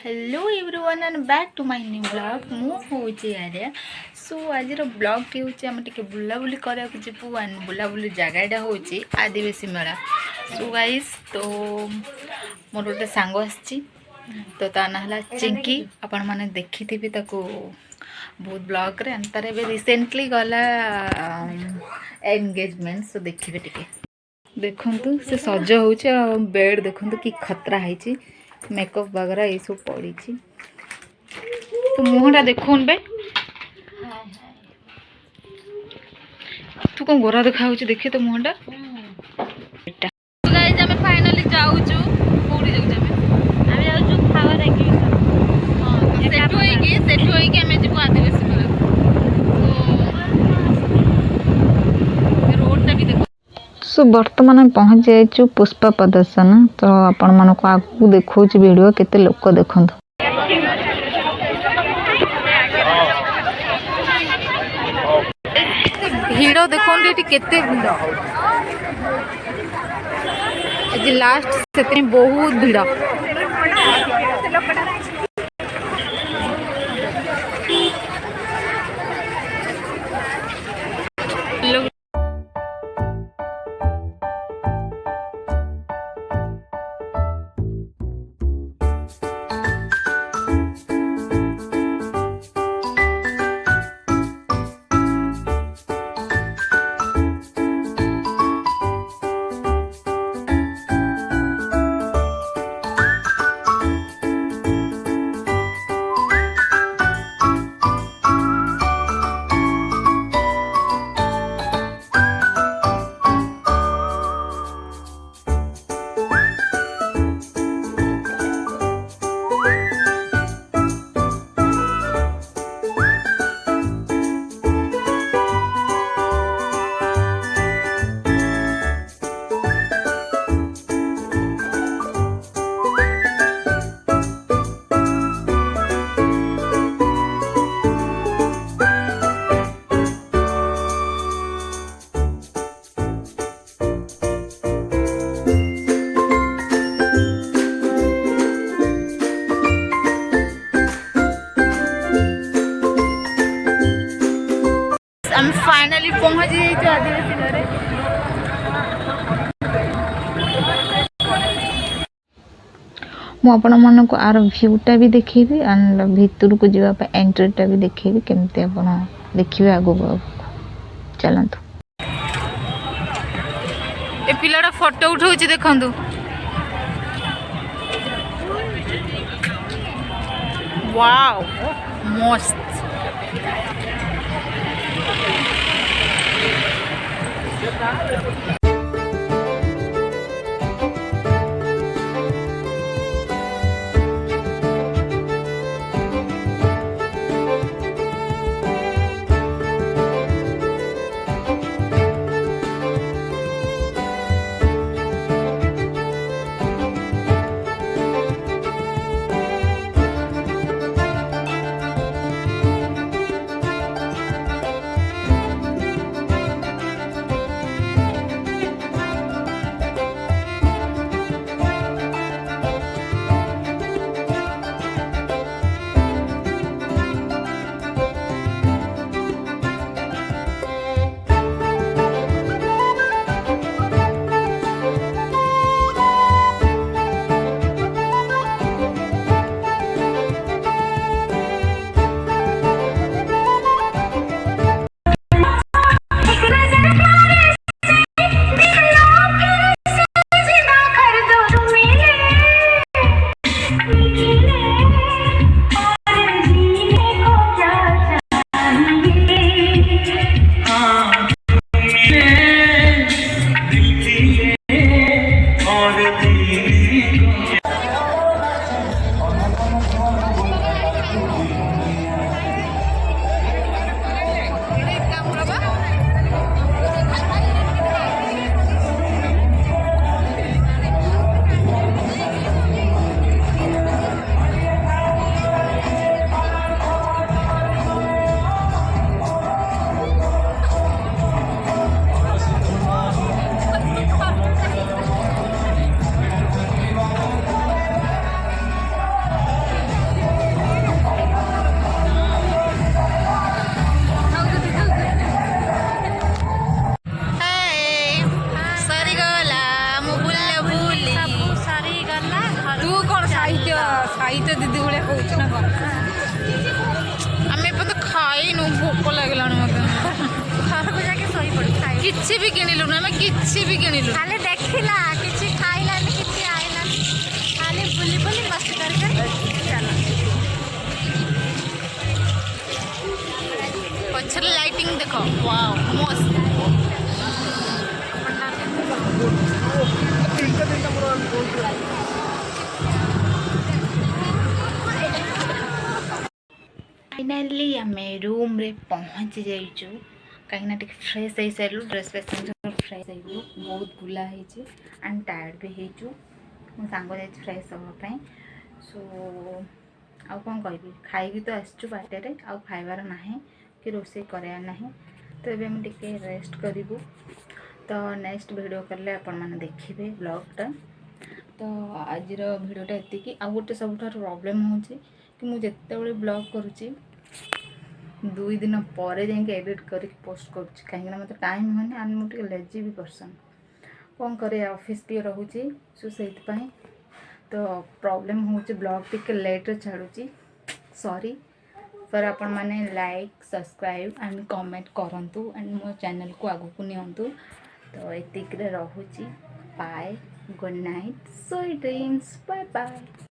Hello everyone and back to my new blog मु होची आर्या सो आज ब्लॉग टी होची हम टिके बुलाबुली करा जीवु एंड बुलाबुली जगहटा होची आदिवासी मेला सो गाइस तो मोर गोटे सांग आसी तो ता ना हला चिंकी आपण माने देखि थिबी ताको बहुत ब्लॉग रे अंतर बे रिसेंटली गला एंगेजमेंट सो देखिबे टिके देखंतु से सज होची बेड देखंतु कि खतरा हैची मेकअप वगैरह ये सब पड़ी तो मुहटा देखुन बे तू कौन गोरा देखा देखिए तो मुहटा गाइस हमें फाइनली जाऊचु कोडी जाऊचु हमें जाऊचु फ्लावर एग्जीबिशन हां सेठो होई के हमें जीव आदिवासी मेला तो रोड टा भी देखो सो बर्तमान पहुँच जाइए पुष्पा प्रदर्शन तो आपण मन को आगू देखो वीडियो केते लोक देखो भीड़ देखो केते भीड़ आज लास्ट से बहुत भीड़ हम फाइनली पहुंच गए आदिवासी घरे मुझे मन को आर भ्यूटा भी देखेबी एंड भितर को जावाई एंट्रीटा भी देखेबी केमती आप देखिए आगो चलतु ए पिलाटा फोटो उठाऊ देखु वाओ मस्त ସାଇତା ଦିଦି ଭଳିଆ କହୁଛୁ ନା କ'ଣ? ଆମେ ଏପର୍ଯ୍ୟନ୍ତ ଖାଇନୁ, ଭୋକ ଲାଗିଲାଣି ମୋତେ। ଘରକୁ ଯାଇକି ଶୋଇପଡୁ ଖାଇ କିଛି ବି କିଣିଲୁନି, ଆମେ କିଛି ବି କିଣିଲୁ। ଖାଲି ଦେଖିଲା କିଛି ଖାଇଲାନି କିଛି ଆଇଲାନି ଖାଲି ବୁଲି ବୁଲି ମସ୍ତି କରି ଚାଲ। ପଛରେ ଲାଇଟିଂ ଦେଖ, ୱାଓ ମସ୍ତ। फाइनाली आमे रूम रे पहुँची जाइचु कहीं टिके फ्रेश हो सारू ड्रेस फ्रेस फ्रेश हो बहुत बुला एंड टायर्ड भी हो मो सांग जा फ्रेश हाँपाई सो आउ कौन कह खाई तो आसचु बाटे आउ खाइबार ना कि रोसे करार ना तो ये टिके रेस्ट करूँ तो नेक्स्ट वीडियो कले आपण मैंने देखिए ब्लॉगटा तो आज भिडटा ये आउ गोटे सब प्रॉब्लम हो कि मुझे ब्लॉग करुँची 2 दिन पर जाके एडिट कर पोस्ट करुँच कहीं मतलब टाइम होनी एंड मुझे लेजी भी पर्सन कौन करे ऑफिस भी रोचे सो से तो प्रॉब्लम हो ब्लॉग टिके लेट्रे छाड़ुची सॉरी पर आपण मैंने लाइक सब्सक्राइब एंड कमेंट करंतु एंड मो चैनल को आगु को नियंतु तो एतिक रे रहूची bye good night sweet dreams bye bye.